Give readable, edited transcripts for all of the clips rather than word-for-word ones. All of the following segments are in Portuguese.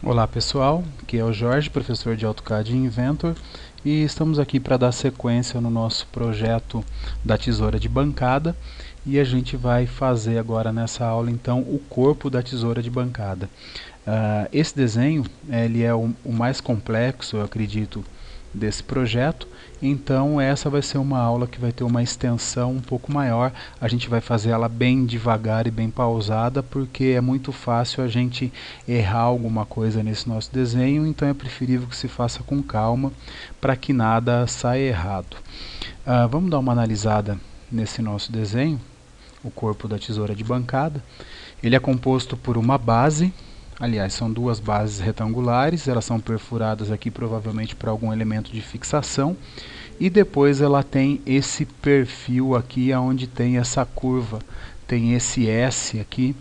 Olá pessoal, aqui é o Jorge, professor de AutoCAD e Inventor, e estamos aqui para dar sequência no nosso projeto da tesoura de bancada, e a gente vai fazer agora nessa aula então o corpo da tesoura de bancada. Esse desenho ele é o mais complexo, eu acredito, desse projeto, então essa vai ser uma aula que vai ter uma extensão um pouco maior. A gente vai fazer ela bem devagar e bem pausada, porque é muito fácil a gente errar alguma coisa nesse nosso desenho, então é preferível que se faça com calma para que nada saia errado. Vamos dar uma analisada nesse nosso desenho, o corpo da tesoura de bancada. Ele é composto por uma base. Aliás, são duas bases retangulares, elas são perfuradas aqui provavelmente para algum elemento de fixação, e depois ela tem esse perfil aqui onde tem essa curva, tem esse S aqui,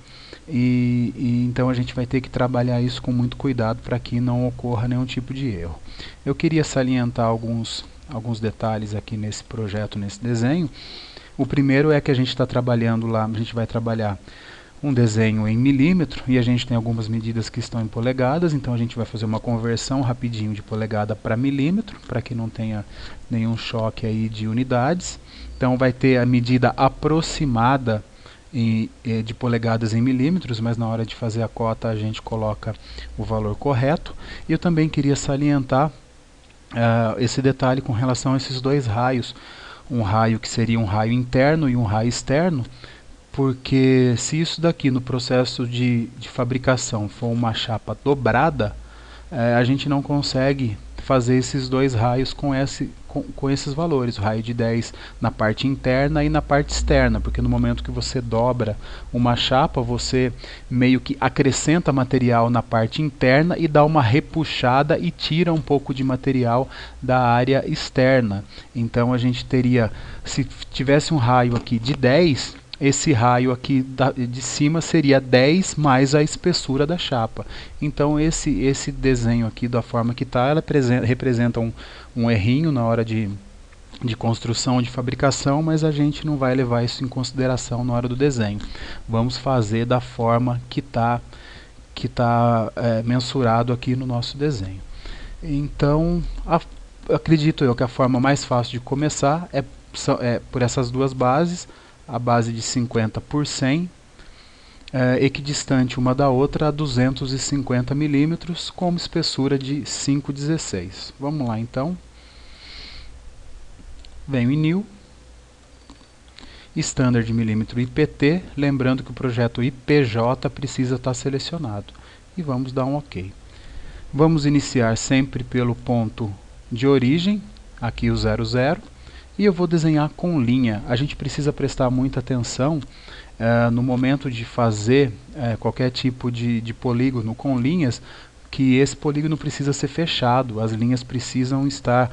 e então a gente vai ter que trabalhar isso com muito cuidado para que não ocorra nenhum tipo de erro. Eu queria salientar alguns detalhes aqui nesse projeto, nesse desenho. O primeiro é que a gente está trabalhando lá, a gente vai trabalhar um desenho em milímetro, e a gente tem algumas medidas que estão em polegadas, então a gente vai fazer uma conversão rapidinho de polegada para milímetro, para que não tenha nenhum choque aí de unidades. Então vai ter a medida aproximada de polegadas em milímetros, mas na hora de fazer a cota a gente coloca o valor correto. E eu também queria salientar esse detalhe com relação a esses dois raios, um raio que seria um raio interno e um raio externo, porque se isso daqui no processo de fabricação for uma chapa dobrada, a gente não consegue fazer esses dois raios com esses valores, o raio de 10 na parte interna e na parte externa, porque no momento que você dobra uma chapa, você meio que acrescenta material na parte interna e dá uma repuxada e tira um pouco de material da área externa. Então a gente teria, se tivesse um raio aqui de 10, esse raio aqui de cima seria 10 mais a espessura da chapa. Então esse desenho aqui, da forma que está, ela representa um errinho na hora de construção, de fabricação, mas a gente não vai levar isso em consideração na hora do desenho. Vamos fazer da forma que está mensurado aqui no nosso desenho. Então, acredito eu que a forma mais fácil de começar é por essas duas bases, a base de 50 por 100, equidistante uma da outra a 250 milímetros, com uma espessura de 5,16. Vamos lá então. Venho em New, Standard milímetro IPT, lembrando que o projeto IPJ precisa estar selecionado. E vamos dar um OK. Vamos iniciar sempre pelo ponto de origem, aqui o 00, e eu vou desenhar com linha. A gente precisa prestar muita atenção no momento de fazer qualquer tipo de polígono com linhas, que esse polígono precisa ser fechado, as linhas precisam estar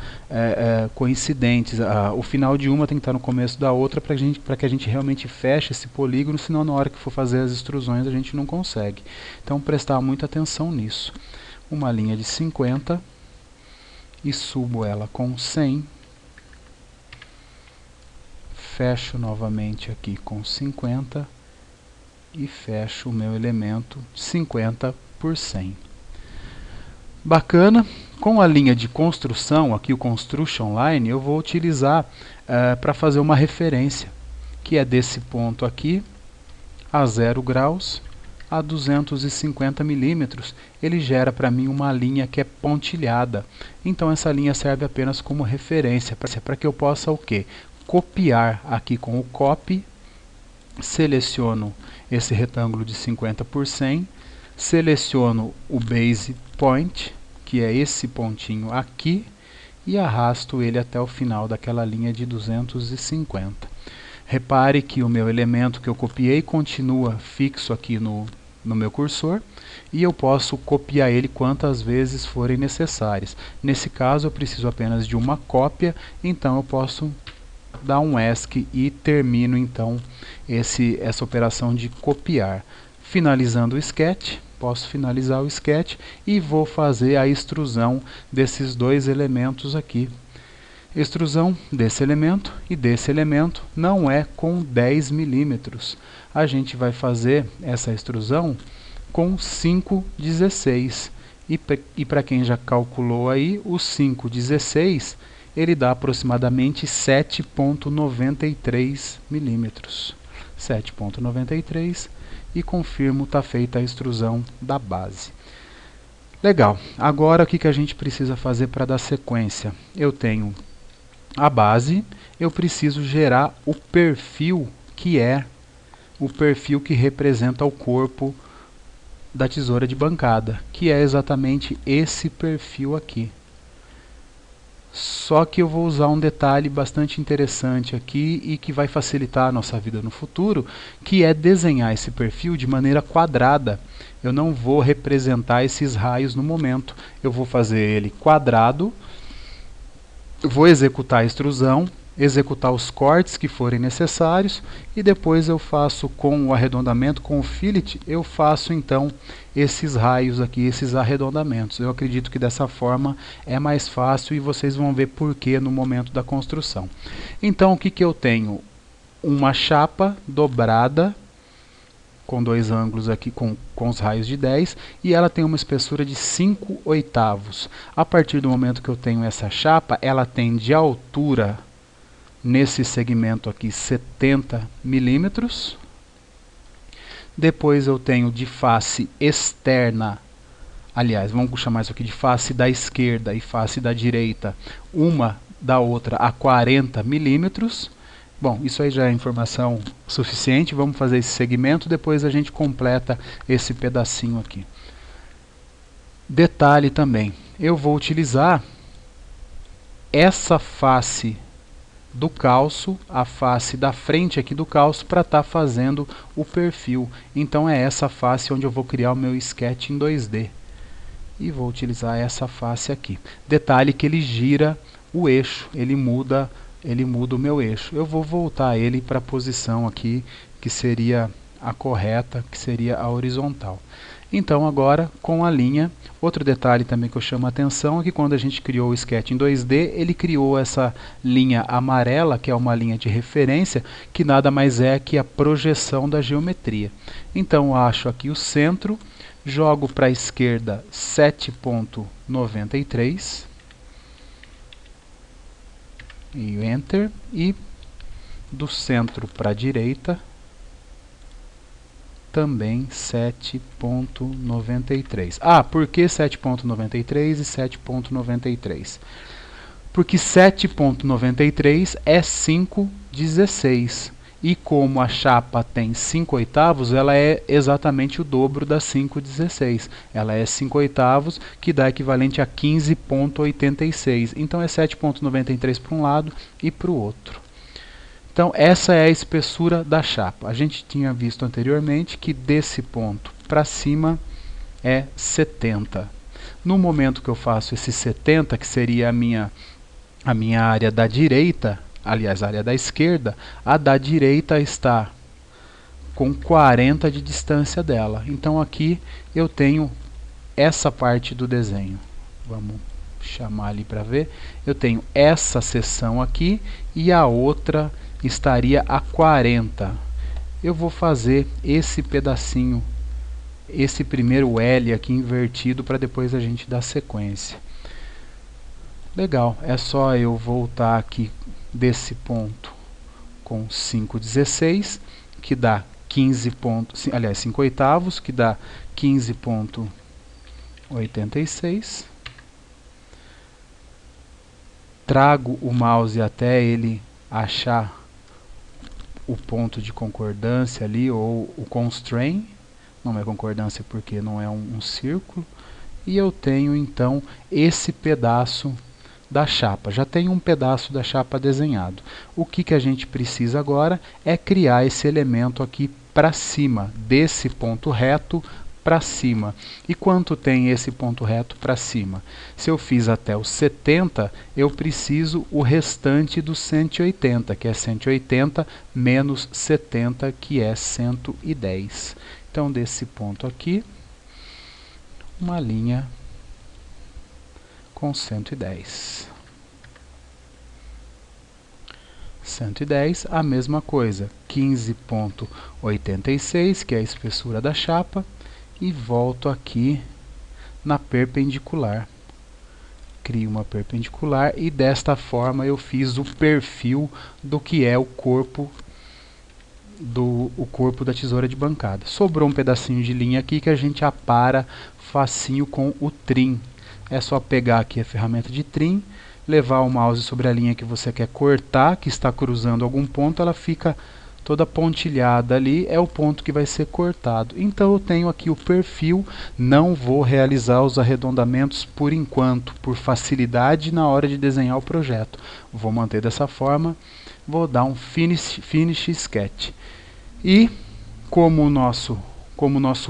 coincidentes, o final de uma tem que estar no começo da outra para que a gente realmente feche esse polígono, senão na hora que for fazer as extrusões a gente não consegue. Então prestar muita atenção nisso. Uma linha de 50 e subo ela com 100, fecho novamente aqui com 50 e fecho o meu elemento 50 por 100. Bacana. Com a linha de construção, aqui o Construction Line, eu vou utilizar para fazer uma referência, que é desse ponto aqui a 0 graus a 250 milímetros. Ele gera para mim uma linha que é pontilhada. Então essa linha serve apenas como referência, para que eu possa o quê? Copiar aqui com o Copy, seleciono esse retângulo de 50 por 100, seleciono o Base Point, que é esse pontinho aqui, e arrasto ele até o final daquela linha de 250. Repare que o meu elemento que eu copiei continua fixo aqui no meu cursor, e eu posso copiar ele quantas vezes forem necessárias. Nesse caso eu preciso apenas de uma cópia, então eu posso dar um ESC e termino então essa operação de copiar. Finalizando o sketch, posso finalizar o sketch e vou fazer a extrusão desses dois elementos aqui. Extrusão desse elemento e desse elemento não é com 10 milímetros. A gente vai fazer essa extrusão com 5,16. E para quem já calculou aí, o 5,16 ele dá aproximadamente 7,93 milímetros. 7,93 e confirmo, está feita a extrusão da base. Legal, agora o que a gente precisa fazer para dar sequência? Eu tenho a base, eu preciso gerar o perfil que é o perfil que representa o corpo da tesoura de bancada, que é exatamente esse perfil aqui. Só que eu vou usar um detalhe bastante interessante aqui e que vai facilitar a nossa vida no futuro, que é desenhar esse perfil de maneira quadrada. Eu não vou representar esses raios no momento, eu vou fazer ele quadrado, vou executar a extrusão, executar os cortes que forem necessários e depois eu faço com o arredondamento, com o fillet, eu faço então esses raios aqui, esses arredondamentos. Eu acredito que dessa forma é mais fácil e vocês vão ver por que no momento da construção. Então o que eu tenho? Uma chapa dobrada com dois ângulos aqui com os raios de 10 e ela tem uma espessura de 5/8. A partir do momento que eu tenho essa chapa, ela tem de altura nesse segmento aqui 70 milímetros. Depois eu tenho de face externa, aliás, vamos chamar isso aqui de face da esquerda e face da direita, uma da outra a 40 milímetros. Bom, isso aí já é informação suficiente, vamos fazer esse segmento, depois a gente completa esse pedacinho aqui. Detalhe também, eu vou utilizar essa face do calço, a face da frente aqui do calço, para estar fazendo o perfil. Então é essa face onde eu vou criar o meu sketch em 2D. E vou utilizar essa face aqui. Detalhe que ele gira o eixo, ele muda o meu eixo. Eu vou voltar ele para a posição aqui, que seria a correta, que seria a horizontal. Então agora com a linha, outro detalhe também que eu chamo a atenção é que quando a gente criou o sketch em 2D, ele criou essa linha amarela, que é uma linha de referência, que nada mais é que a projeção da geometria. Então eu acho aqui o centro, jogo para a esquerda 7,93 e Enter, e do centro para a direita também 7,93. Ah, por que 7,93 e 7,93? Porque 7,93 é 5/16. E como a chapa tem 5/8, ela é exatamente o dobro da 5/16. Ela é 5/8, que dá equivalente a 15,86. Então é 7,93 para um lado e para o outro. Então essa é a espessura da chapa. A gente tinha visto anteriormente que desse ponto para cima é 70. No momento que eu faço esse 70, que seria a minha área da direita, aliás, a área da esquerda, a da direita está com 40 de distância dela. Então aqui eu tenho essa parte do desenho. Vamos chamar ali para ver. Eu tenho essa seção aqui e a outra estaria a 40. Eu vou fazer esse pedacinho, esse primeiro L aqui invertido, para depois a gente dar sequência. Legal, é só eu voltar aqui desse ponto com 5/16, que dá 5/8, que dá 15,86. Trago o mouse até ele achar o ponto de concordância ali, ou o constraint. Não é concordância porque não é um círculo. E eu tenho então esse pedaço da chapa. Já tenho um pedaço da chapa desenhado. O que a gente precisa agora é criar esse elemento aqui para cima, desse ponto reto para cima. E quanto tem esse ponto reto para cima? Se eu fiz até os 70, eu preciso o restante dos 180, que é 180 menos 70, que é 110. Então desse ponto aqui, uma linha com 110. 110, a mesma coisa, 15,86, que é a espessura da chapa, e volto aqui na perpendicular. Crio uma perpendicular e desta forma eu fiz o perfil do que é o corpo da tesoura de bancada. Sobrou um pedacinho de linha aqui que a gente apara facinho com o trim. É só pegar aqui a ferramenta de trim, levar o mouse sobre a linha que você quer cortar, que está cruzando algum ponto, ela fica toda pontilhada ali, é o ponto que vai ser cortado. Então eu tenho aqui o perfil, não vou realizar os arredondamentos por enquanto, por facilidade na hora de desenhar o projeto. Vou manter dessa forma, vou dar um finish sketch. E como o nosso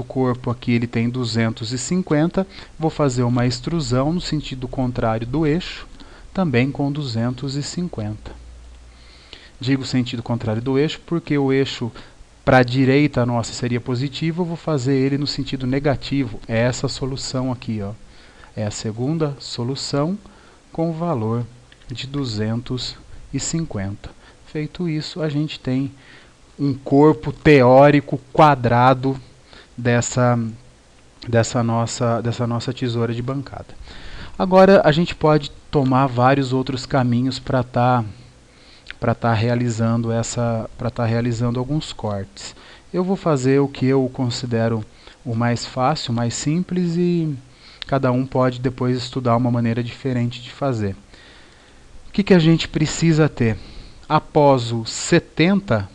corpo aqui ele tem 250, vou fazer uma extrusão no sentido contrário do eixo, também com 250. Digo sentido contrário do eixo porque o eixo para a direita nossa seria positivo, eu vou fazer ele no sentido negativo. É essa solução aqui, ó. É a segunda solução com o valor de 250. Feito isso, a gente tem um corpo teórico quadrado dessa nossa tesoura de bancada. Agora a gente pode tomar vários outros caminhos para estar realizando alguns cortes. Eu vou fazer o que eu considero o mais fácil, o mais simples, e cada um pode depois estudar uma maneira diferente de fazer. O que a gente precisa ter? Após o 70,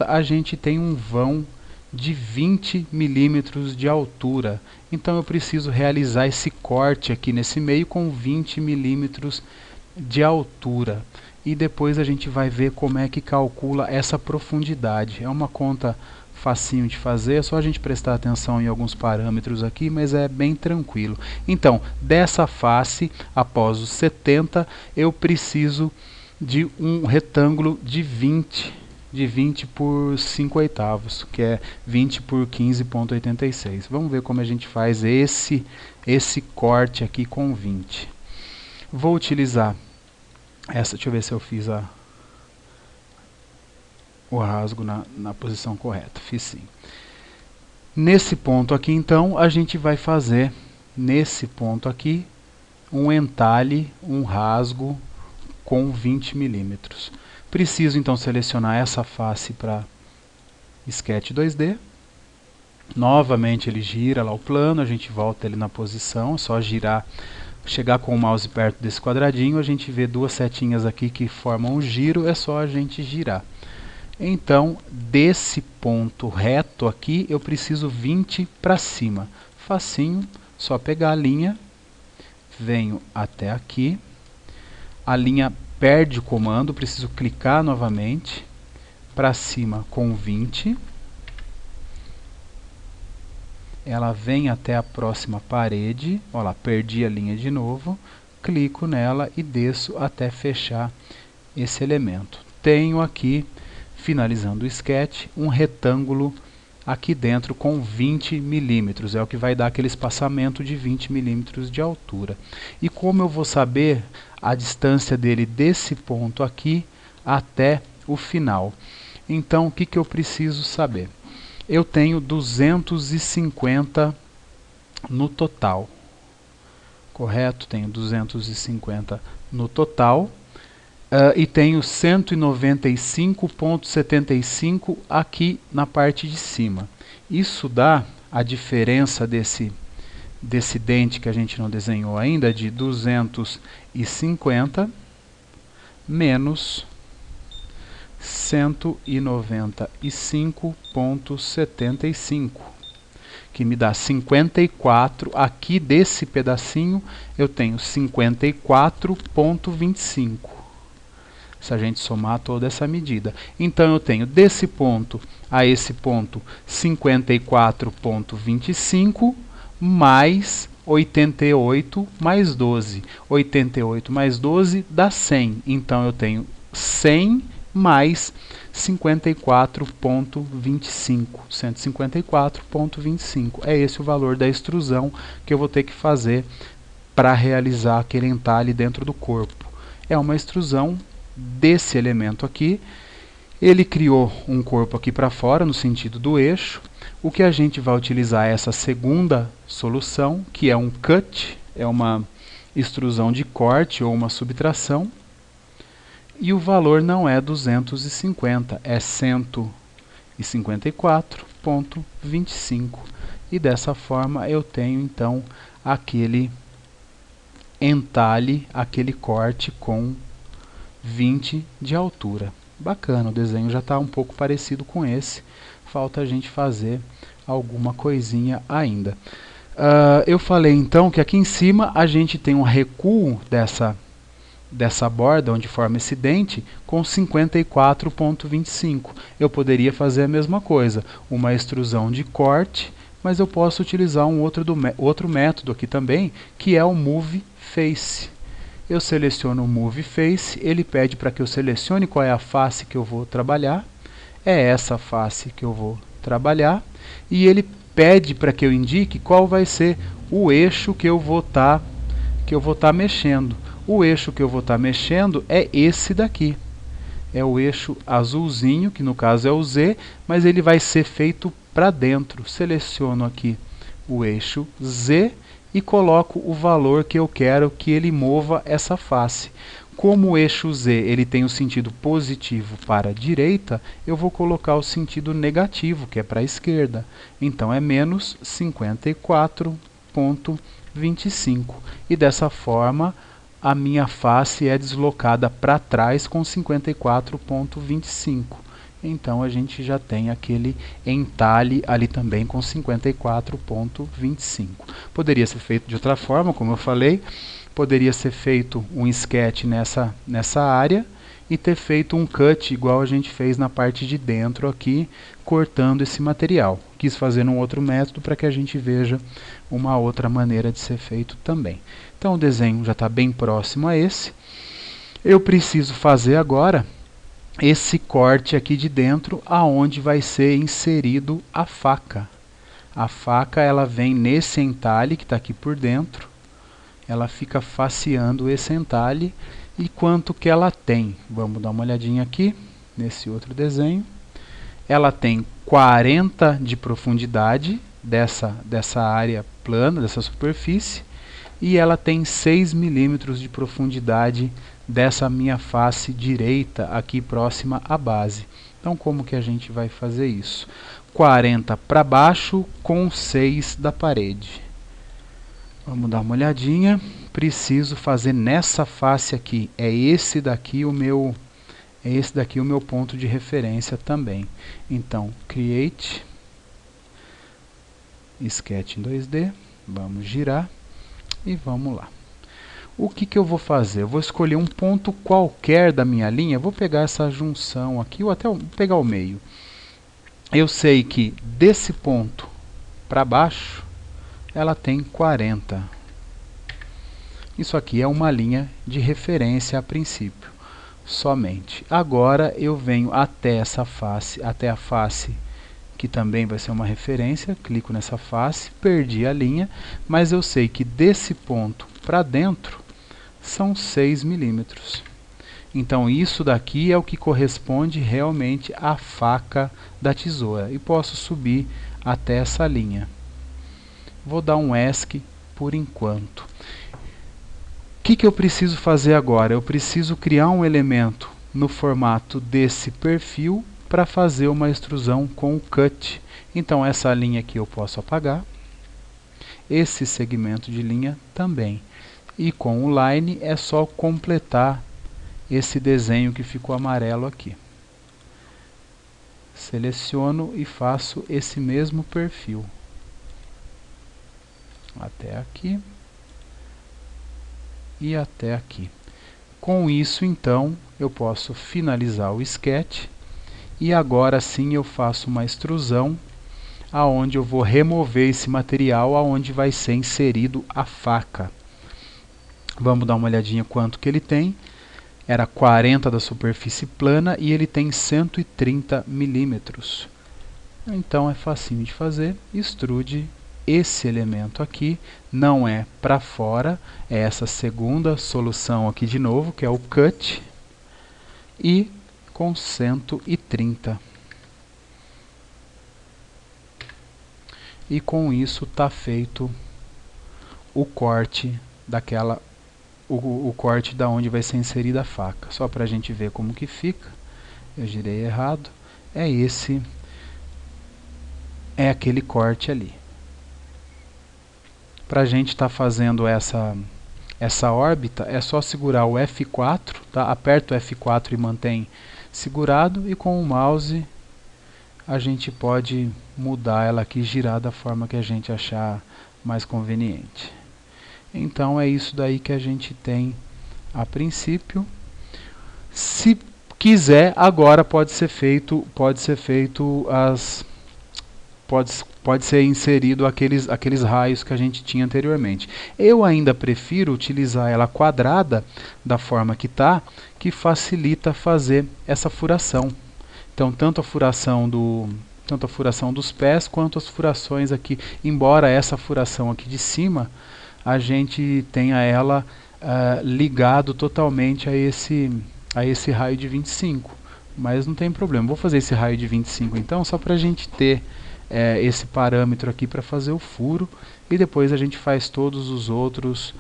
a gente tem um vão de 20 milímetros de altura. Então eu preciso realizar esse corte aqui nesse meio com 20 milímetros de altura. E depois a gente vai ver como é que calcula essa profundidade. É uma conta facinho de fazer, é só a gente prestar atenção em alguns parâmetros aqui, mas é bem tranquilo. Então, dessa face, após os 70, eu preciso de um retângulo de 20 por 5/8, que é 20 por 15,86. Vamos ver como a gente faz esse corte aqui com 20. Vou utilizar essa, deixa eu ver se eu fiz o rasgo na posição correta. Fiz sim. Nesse ponto aqui, então, a gente vai fazer, nesse ponto aqui, um entalhe, um rasgo com 20 milímetros. Preciso, então, selecionar essa face para Sketch 2D. Novamente ele gira lá o plano, a gente volta ele na posição, é só girar, chegar com o mouse perto desse quadradinho, a gente vê duas setinhas aqui que formam um giro, é só a gente girar. Então, desse ponto reto aqui, eu preciso 20 para cima. Facinho, só pegar a linha, venho até aqui, a linha perde o comando, preciso clicar novamente, para cima com 20. Ela vem até a próxima parede, olha lá, perdi a linha de novo, clico nela e desço até fechar esse elemento. Tenho aqui, finalizando o sketch, um retângulo aqui dentro com 20 milímetros, é o que vai dar aquele espaçamento de 20 milímetros de altura. E como eu vou saber a distância dele desse ponto aqui até o final? Então, o que eu preciso saber? Eu tenho 250 no total, correto? Tenho 250 no total. E tenho 195,75 aqui na parte de cima. Isso dá a diferença desse dente que a gente não desenhou ainda, de 250 menos 195,75, que me dá 54. Aqui desse pedacinho eu tenho 54,25. Se a gente somar toda essa medida. Então eu tenho desse ponto a esse ponto 54,25 mais 88 mais 12. 88 mais 12 dá 100. Então eu tenho 100 mais 54,25. 154,25. É esse o valor da extrusão que eu vou ter que fazer para realizar aquele entalhe dentro do corpo. É uma extrusão desse elemento aqui, Ele criou um corpo aqui para fora, no sentido do eixo. O que a gente vai utilizar é essa segunda solução, que é um cut, é uma extrusão de corte ou uma subtração. E o valor não é 250, é 154,25. E dessa forma eu tenho então aquele entalhe, aquele corte com 20 de altura. Bacana, o desenho já está um pouco parecido com esse. Falta a gente fazer alguma coisinha ainda. Eu falei então que aqui em cima a gente tem um recuo dessa borda, onde forma esse dente, com 54,25. Eu poderia fazer a mesma coisa, uma extrusão de corte, mas eu posso utilizar um outro método aqui também, que é o Move Face. Eu seleciono o Move Face, ele pede para que eu selecione qual é a face que eu vou trabalhar. É essa face que eu vou trabalhar. E ele pede para que eu indique qual vai ser o eixo que eu vou estar mexendo. O eixo que eu vou estar mexendo é esse daqui. É o eixo azulzinho, que no caso é o Z, mas ele vai ser feito para dentro. Seleciono aqui o eixo Z e coloco o valor que eu quero que ele mova essa face. Como o eixo Z ele tem o sentido positivo para a direita, eu vou colocar o sentido negativo, que é para a esquerda. Então é menos 54,25. E dessa forma a minha face é deslocada para trás com 54,25. Então a gente já tem aquele entalhe ali também com 54,25. Poderia ser feito de outra forma, como eu falei. Poderia ser feito um sketch nessa área e ter feito um cut igual a gente fez na parte de dentro aqui, cortando esse material. Quis fazer um outro método para que a gente veja uma outra maneira de ser feito também. Então o desenho já está bem próximo a esse. Eu preciso fazer agora esse corte aqui de dentro, aonde vai ser inserido a faca. A faca ela vem nesse entalhe que está aqui por dentro. Ela fica faceando esse entalhe. E quanto que ela tem? Vamos dar uma olhadinha aqui nesse outro desenho. Ela tem 40 de profundidade dessa área plana, dessa superfície. E ela tem 6 milímetros de profundidade dessa minha face direita aqui próxima à base. Então como que a gente vai fazer isso? 40 para baixo com 6 da parede. Vamos dar uma olhadinha. Preciso fazer nessa face aqui. É esse daqui o meu ponto de referência também. Então, Create, Sketch em 2D. Vamos girar e vamos lá. O que eu vou fazer? Eu vou escolher um ponto qualquer da minha linha. Vou pegar essa junção aqui, ou até pegar o meio. Eu sei que desse ponto para baixo, ela tem 40. Isso aqui é uma linha de referência a princípio, somente. Agora eu venho até essa face, até a face que também vai ser uma referência, clico nessa face, perdi a linha, mas eu sei que desse ponto para dentro são 6 milímetros. Então isso daqui é o que corresponde realmente à faca da tesoura. E posso subir até essa linha. Vou dar um ESC por enquanto. O que eu preciso fazer agora? Eu preciso criar um elemento no formato desse perfil para fazer uma extrusão com o cut. Então essa linha aqui eu posso apagar. Esse segmento de linha também. E com o line é só completar esse desenho que ficou amarelo aqui. Seleciono e faço esse mesmo perfil. Até aqui. E até aqui. Com isso, então, eu posso finalizar o sketch. E agora sim eu faço uma extrusão, aonde eu vou remover esse material, aonde vai ser inserido a faca. Vamos dar uma olhadinha quanto que ele tem. Era 40 da superfície plana e ele tem 130 milímetros. Então é facinho de fazer. Extrude esse elemento aqui, não é para fora, é essa segunda solução aqui de novo, que é o cut. E com 130. E com isso está feito o corte o corte da onde vai ser inserida a faca. Só para a gente ver como que fica. Eu girei errado. É aquele corte ali. Para a gente estar fazendo essa órbita, é só segurar o F4, tá? Aperta o F4 e mantém segurado, e com o mouse a gente pode mudar ela aqui, girar da forma que a gente achar mais conveniente. Então é isso daí que a gente tem a princípio. Se quiser, agora pode ser inserido aqueles raios que a gente tinha anteriormente. Eu ainda prefiro utilizar ela quadrada da forma que está, que facilita fazer essa furação. Então, tanto a furação dos pés quanto as furações aqui, embora essa furação aqui de cima a gente tenha ela ligado totalmente a esse raio de 25, mas não tem problema. Vou fazer esse raio de 25 então, só para a gente ter esse parâmetro aqui para fazer o furo, e depois a gente faz todos os outros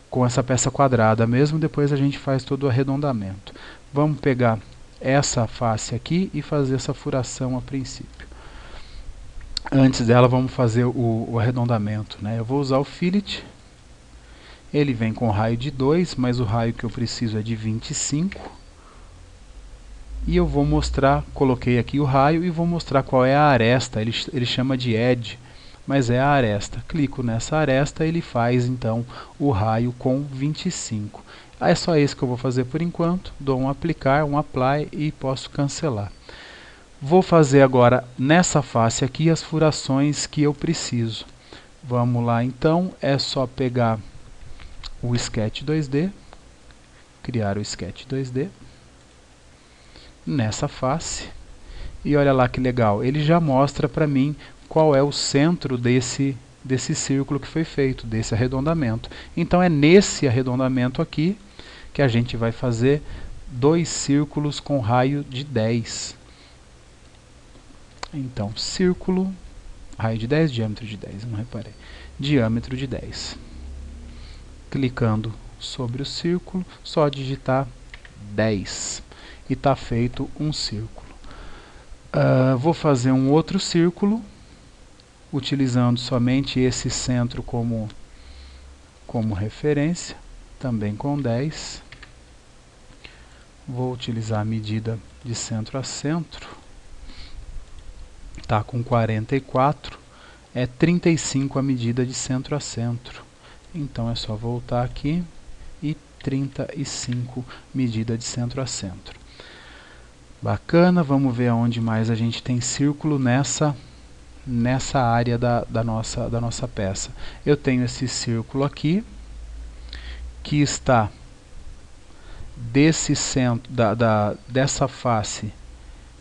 com essa peça quadrada mesmo. Depois a gente faz todo o arredondamento. Vamos pegar essa face aqui e fazer essa furação a princípio. Antes dela, vamos fazer o arredondamento, né? Eu vou usar o fillet. Ele vem com raio de 2, mas o raio que eu preciso é de 25. E eu vou mostrar, coloquei aqui o raio e vou mostrar qual é a aresta. Ele chama de edge, mas é a aresta. Clico nessa aresta, ele faz então o raio com 25. É só esse que eu vou fazer por enquanto. Dou um aplicar, um apply e posso cancelar. Vou fazer agora nessa face aqui as furações que eu preciso. Vamos lá então, é só pegar o Sketch 2D, criar o Sketch 2D nessa face, e olha lá que legal, ele já mostra para mim qual é o centro desse círculo que foi feito, desse arredondamento. Então é nesse arredondamento aqui que a gente vai fazer 2 círculos com raio de 10. Então, círculo, raio de 10, diâmetro de 10, não reparei, diâmetro de 10. Clicando sobre o círculo, só digitar 10 e está feito um círculo. Vou fazer um outro círculo, utilizando somente esse centro como referência, também com 10. Vou utilizar a medida de centro a centro, está com 44, é 35 a medida de centro a centro. Então é só voltar aqui e 35 medida de centro a centro. Bacana, vamos ver aonde mais a gente tem círculo nessa área da nossa peça. Eu tenho esse círculo aqui, que está desse centro, dessa face,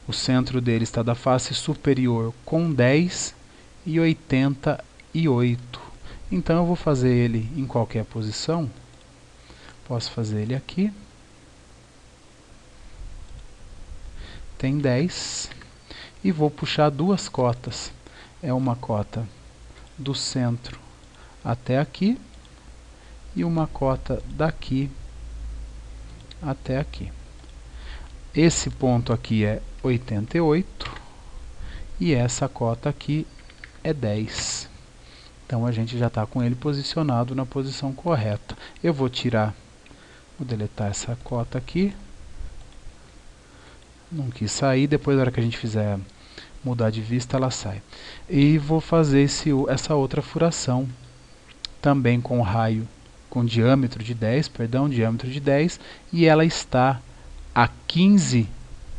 o centro dele está da face superior com 10 e 88. Então eu vou fazer ele em qualquer posição. Posso fazer ele aqui. Tem 10. E vou puxar 2 cotas. É uma cota do centro até aqui e uma cota daqui até aqui. Esse ponto aqui é 88 e essa cota aqui é 10. Então a gente já está com ele posicionado na posição correta. Eu vou deletar essa cota aqui. Não quis sair, depois na hora que a gente fizer mudar de vista ela sai. E vou fazer essa outra furação, também com raio, com diâmetro de 10, e ela está a 15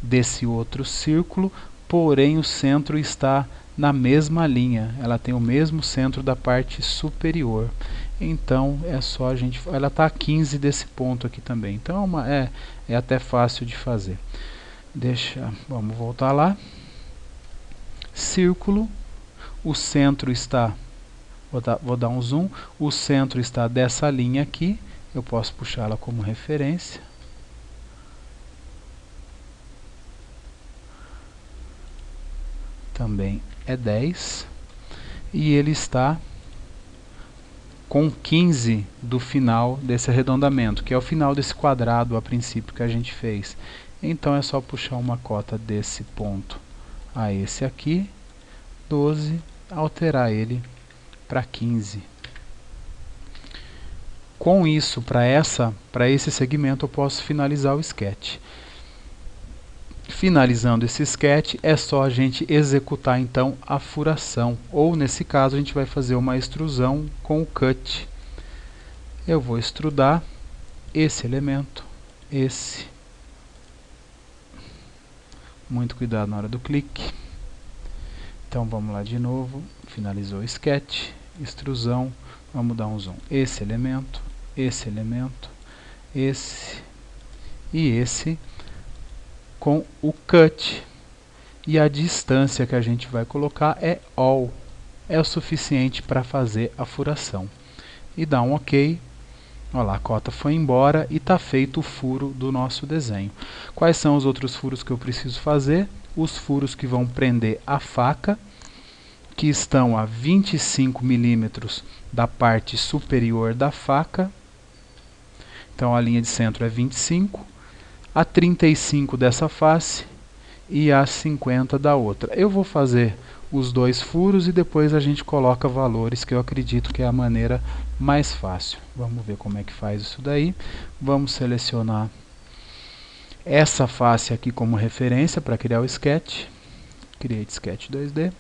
desse outro círculo, porém o centro está na mesma linha, ela tem o mesmo centro da parte superior. Então é só a gente, ela está a 15 desse ponto aqui também, então é até fácil de fazer. Vamos voltar lá. Círculo, o centro está, vou dar um zoom, o centro está dessa linha aqui, eu posso puxá-la como referência. também é 10, e ele está com 15 do final desse arredondamento, que é o final desse quadrado a princípio que a gente fez. Então é só puxar uma cota desse ponto a esse aqui, 12, alterar ele para 15. Com isso, para esse segmento, eu posso finalizar o sketch. Finalizando esse sketch, é só a gente executar então a furação, ou nesse caso a gente vai fazer uma extrusão com o cut. Eu vou extrudar esse elemento, esse. Muito cuidado na hora do clique. Então vamos lá de novo, finalizou o sketch, extrusão, vamos dar um zoom. Esse elemento, esse e esse com o cut, e a distância que a gente vai colocar é all, é o suficiente para fazer a furação. E dá um OK. Olha lá, a cota foi embora e está feito o furo do nosso desenho. Quais são os outros furos que eu preciso fazer? Os furos que vão prender a faca, que estão a 25 milímetros da parte superior da faca. Então a linha de centro é 25, a 35 dessa face e a 50 da outra. Eu vou fazer os dois furos e depois a gente coloca valores, que eu acredito que é a maneira mais fácil. Vamos ver como é que faz isso daí. Vamos selecionar essa face aqui como referência para criar o sketch. Create Sketch 2D.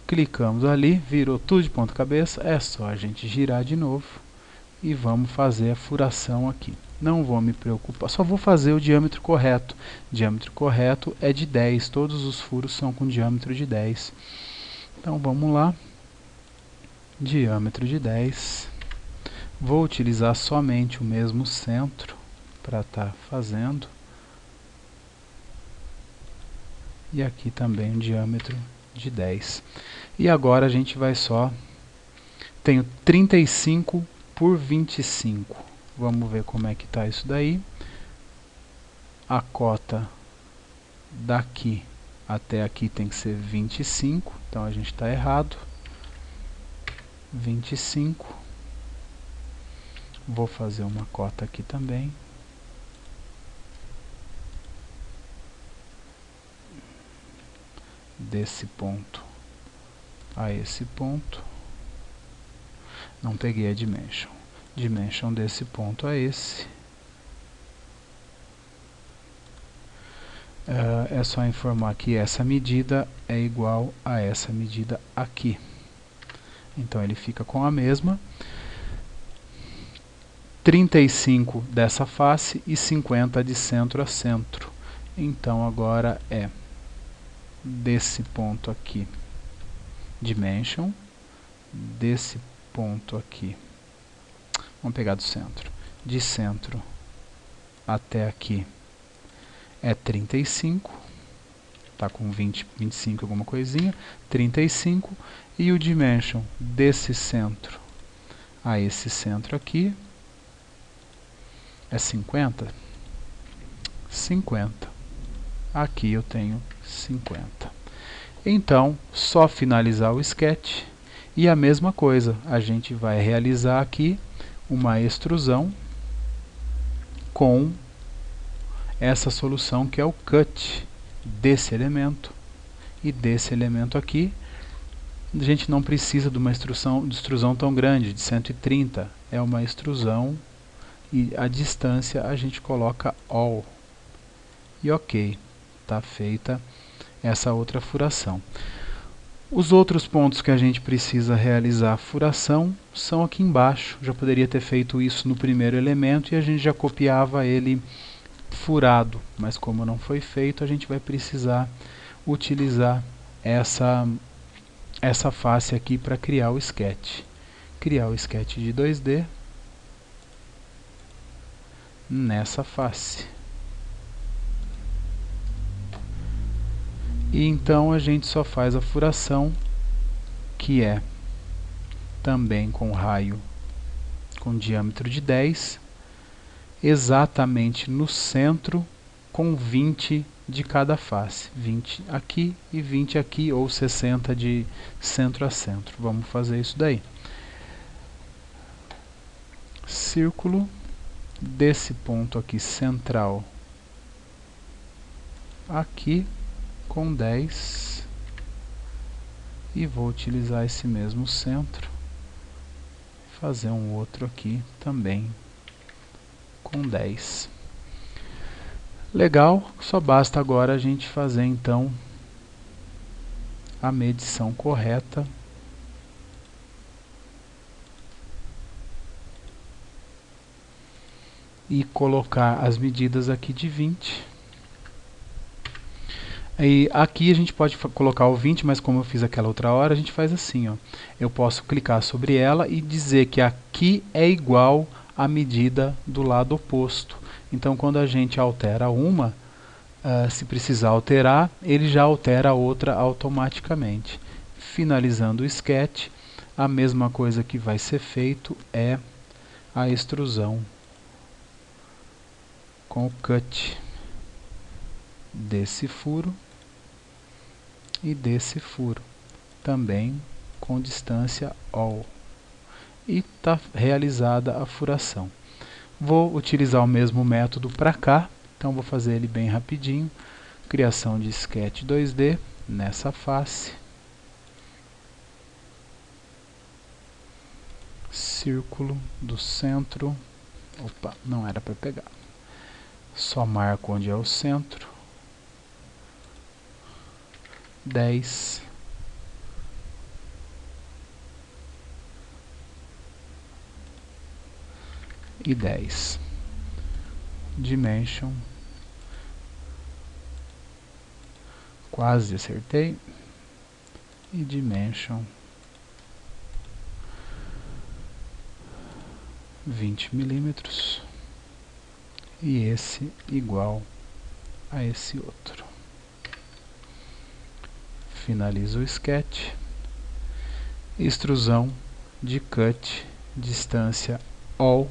Clicamos ali, virou tudo de ponta cabeça. É só a gente girar de novo e vamos fazer a furação aqui. Não vou me preocupar, só vou fazer o diâmetro correto. Diâmetro correto é de 10, todos os furos são com diâmetro de 10. Então vamos lá, diâmetro de 10. Vou utilizar somente o mesmo centro para estar fazendo. E aqui também um diâmetro de 10. E agora a gente vai só... Tenho 35 por 25. Vamos ver como é que está isso daí. A cota daqui até aqui tem que ser 25, então a gente está errado. 25. Vou fazer uma cota aqui também. Desse ponto a esse ponto. Não peguei a dimension. Dimension desse ponto a esse. É só informar que essa medida é igual a essa medida aqui. Então ele fica com a mesma. 35 dessa face e 50 de centro a centro. Então agora é desse ponto aqui, dimension, desse ponto aqui, vamos pegar do centro, de centro até aqui é 35, tá com 20, 25 alguma coisinha, 35, e o dimension desse centro a esse centro aqui é 50, 50, aqui eu tenho 50. Então, só finalizar o sketch e a mesma coisa, a gente vai realizar aqui uma extrusão com essa solução que é o cut desse elemento e desse elemento aqui. A gente não precisa de uma extrusão tão grande, de 130, é uma extrusão e a distância a gente coloca all. E ok, está feita essa outra furação. Os outros pontos que a gente precisa realizar a furação são aqui embaixo. Já poderia ter feito isso no primeiro elemento e a gente já copiava ele furado, mas como não foi feito, a gente vai precisar utilizar essa face aqui para criar o sketch. Criar o sketch de 2D nessa face. E então a gente só faz a furação, que é também com raio com diâmetro de 10, exatamente no centro, com 20 de cada face, 20 aqui e 20 aqui, ou 60 de centro a centro. Vamos fazer isso daí. Círculo desse ponto aqui central aqui com 10, e vou utilizar esse mesmo centro, fazer um outro aqui também com 10. Legal, só basta agora a gente fazer então a medição correta e colocar as medidas aqui de 20. E aqui a gente pode colocar o 20, mas como eu fiz aquela outra hora, a gente faz assim, ó. Eu posso clicar sobre ela e dizer que aqui é igual à medida do lado oposto. Então, quando a gente altera uma, se precisar alterar, ele já altera a outra automaticamente. Finalizando o sketch, a mesma coisa que vai ser feito é a extrusão com o cut desse furo e desse furo, também com distância all. E está realizada a furação. Vou utilizar o mesmo método para cá, então vou fazer ele bem rapidinho. Criação de sketch 2D nessa face. Círculo do centro. Opa, não era para pegar. Só marco onde é o centro. 10. E 10. Dimension. Quase acertei. E dimension 20 milímetros. E esse igual a esse outro. Finalizo o sketch. Extrusão de cut, distância all.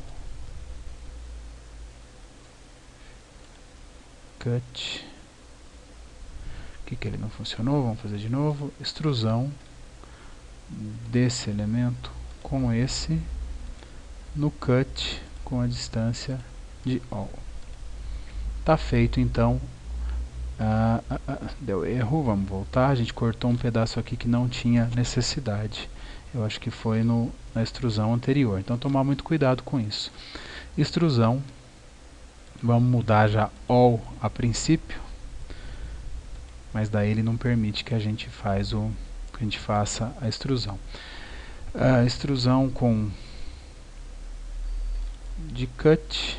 Cut. Que ele não funcionou, vamos fazer de novo. Extrusão desse elemento com esse no cut com a distância de all. Tá feito então. Deu erro, vamos voltar. A gente cortou um pedaço aqui que não tinha necessidade. Eu acho que foi na extrusão anterior. Então tomar muito cuidado com isso. Extrusão. Vamos mudar já all a princípio, mas daí ele não permite que a gente faça a extrusão. A extrusão de cut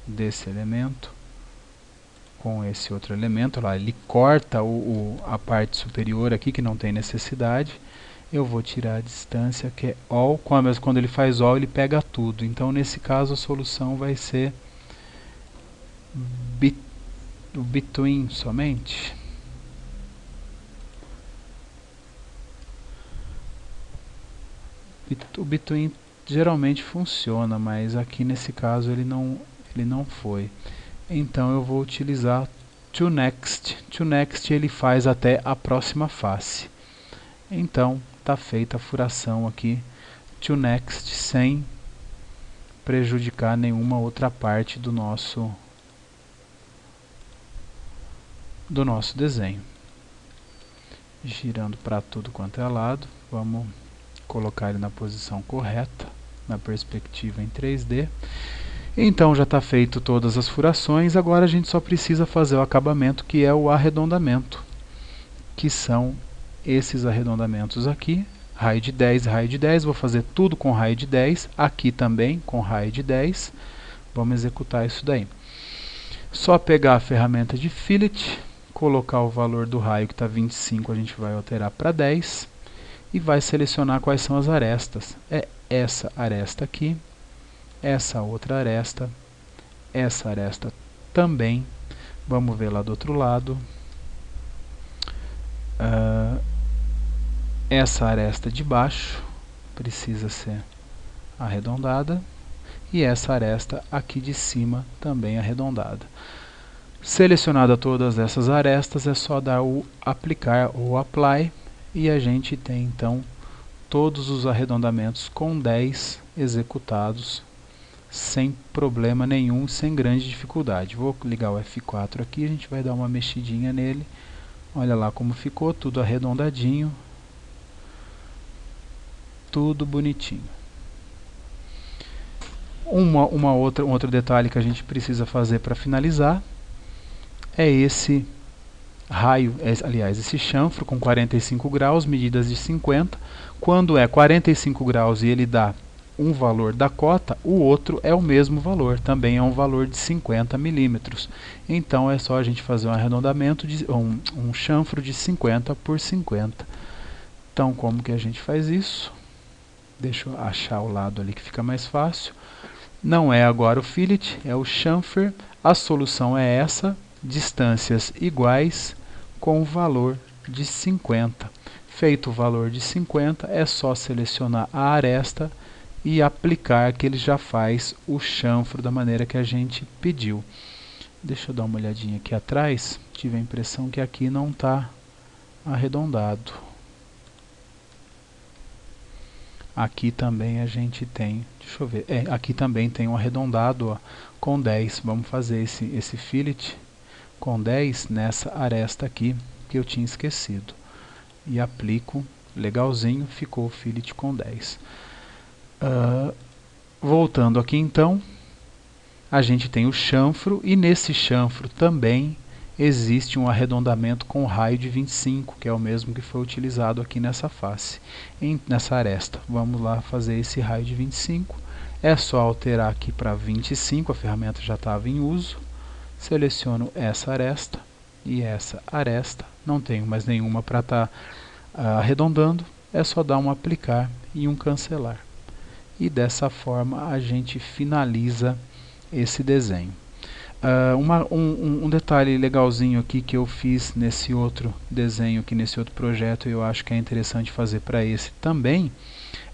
desse elemento com esse outro elemento lá, ele corta a parte superior aqui que não tem necessidade. Eu vou tirar a distância que é all, mas quando ele faz all ele pega tudo. Então nesse caso a solução vai ser o between somente. O between geralmente funciona, mas aqui nesse caso ele não foi. Então eu vou utilizar to next. To next ele faz até a próxima face. Então está feita a furação aqui to next sem prejudicar nenhuma outra parte do nosso desenho. Girando para tudo quanto é lado, vamos colocar ele na posição correta, na perspectiva em 3D. Então já está feito todas as furações, agora a gente só precisa fazer o acabamento, que é o arredondamento, que são esses arredondamentos aqui, raio de 10, raio de 10, vou fazer tudo com raio de 10, aqui também com raio de 10, vamos executar isso daí. Só pegar a ferramenta de fillet, colocar o valor do raio que está 25, a gente vai alterar para 10, e vai selecionar quais são as arestas. É essa aresta aqui, essa outra aresta, essa aresta também. Vamos ver lá do outro lado. Essa aresta de baixo precisa ser arredondada. E essa aresta aqui de cima também arredondada. Selecionada todas essas arestas, é só dar o aplicar ou apply e a gente tem então todos os arredondamentos com 10 executados sem problema nenhum, sem grande dificuldade. Vou ligar o F4 aqui, a gente vai dar uma mexidinha nele. Olha lá como ficou, tudo arredondadinho, tudo bonitinho. Um outro detalhe que a gente precisa fazer para finalizar é esse raio, aliás, esse chanfro com 45 graus, medidas de 50. Quando é 45 graus e ele dá um valor da cota, o outro é o mesmo valor, também é um valor de 50 milímetros. Então é só a gente fazer um arredondamento, um chanfro de 50 por 50. Então como que a gente faz isso? Deixa eu achar o lado ali que fica mais fácil. Não é agora o fillet, é o chanfer. A solução é essa, distâncias iguais com o valor de 50. Feito o valor de 50, é só selecionar a aresta e aplicar que ele já faz o chanfro da maneira que a gente pediu. Deixa eu dar uma olhadinha aqui atrás, tive a impressão que aqui não está arredondado. Aqui também a gente tem, deixa eu ver, aqui também tem um arredondado, ó, com 10. Vamos fazer esse fillet com 10 nessa aresta aqui que eu tinha esquecido. E aplico, legalzinho, ficou o fillet com 10. Voltando aqui então, a gente tem o chanfro e nesse chanfro também existe um arredondamento com raio de 25, que é o mesmo que foi utilizado aqui nessa face, nessa aresta. Vamos lá fazer esse raio de 25. É só alterar aqui para 25, a ferramenta já estava em uso. Seleciono essa aresta e essa aresta. Não tenho mais nenhuma para estar arredondando. É só dar um aplicar e um cancelar. E dessa forma a gente finaliza esse desenho. Um detalhe legalzinho aqui que eu fiz nesse outro desenho, aqui nesse outro projeto, eu acho que é interessante fazer para esse também,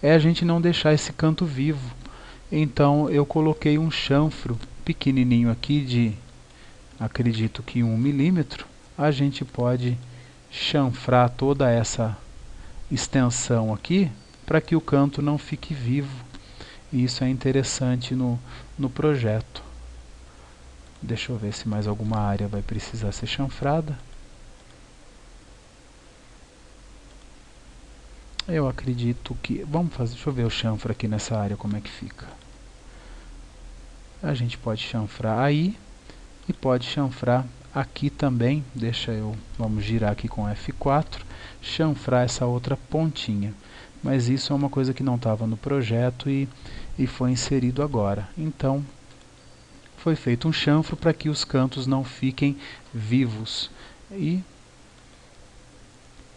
é a gente não deixar esse canto vivo. Então eu coloquei um chanfro pequenininho aqui de, acredito que 1 milímetro. A gente pode chanfrar toda essa extensão aqui para que o canto não fique vivo. E isso é interessante no projeto. Deixa eu ver se mais alguma área vai precisar ser chanfrada. Eu acredito que... Vamos fazer, deixa eu ver o chanfro aqui nessa área, como é que fica. A gente pode chanfrar aí e pode chanfrar aqui também. Vamos girar aqui com F4, chanfrar essa outra pontinha. Mas isso é uma coisa que não estava no projeto e foi inserido agora. Então, foi feito um chanfro para que os cantos não fiquem vivos. E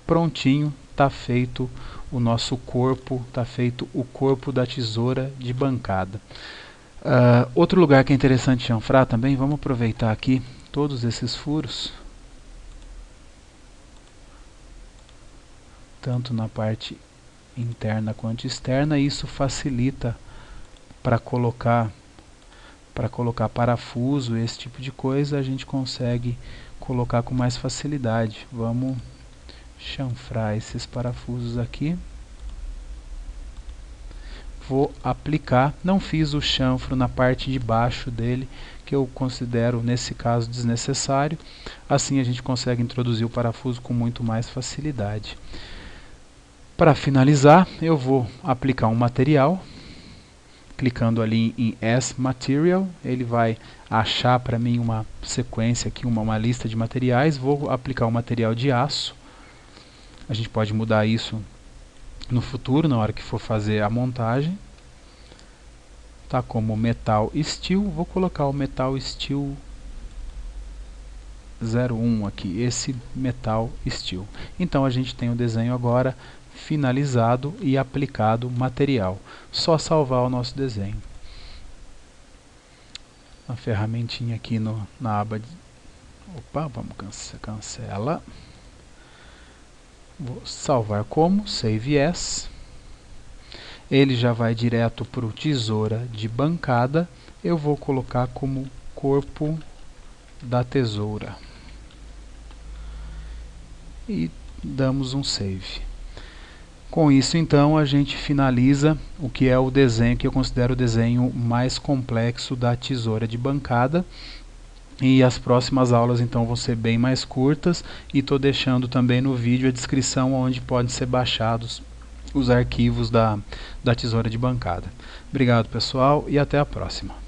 prontinho, está feito o nosso corpo, está feito o corpo da tesoura de bancada. Outro lugar que é interessante chanfrar também, vamos aproveitar aqui todos esses furos, tanto na parte interna quanto externa. Isso facilita para colocar parafuso, esse tipo de coisa, a gente consegue colocar com mais facilidade. Vamos chanfrar esses parafusos aqui. Vou aplicar, não fiz o chanfro na parte de baixo dele, que eu considero nesse caso desnecessário. Assim a gente consegue introduzir o parafuso com muito mais facilidade. Para finalizar, eu vou aplicar um material. Clicando ali em As Material, ele vai achar para mim uma sequência aqui, uma lista de materiais. Vou aplicar um material de aço. A gente pode mudar isso no futuro, na hora que for fazer a montagem. Tá como Metal Steel, vou colocar o Metal Steel 01 aqui, esse Metal Steel. Então a gente tem o desenho agora finalizado e aplicado material. Só salvar o nosso desenho. A ferramentinha aqui na aba de... Opa, vamos cancela. Vou salvar como Save As. Ele já vai direto para o tesoura de bancada. Eu vou colocar como corpo da tesoura. E damos um save. Com isso, então, a gente finaliza o que é o desenho que eu considero o desenho mais complexo da tesoura de bancada. E as próximas aulas então vão ser bem mais curtas, e estou deixando também no vídeo a descrição onde podem ser baixados os arquivos da tesoura de bancada. Obrigado, pessoal, e até a próxima.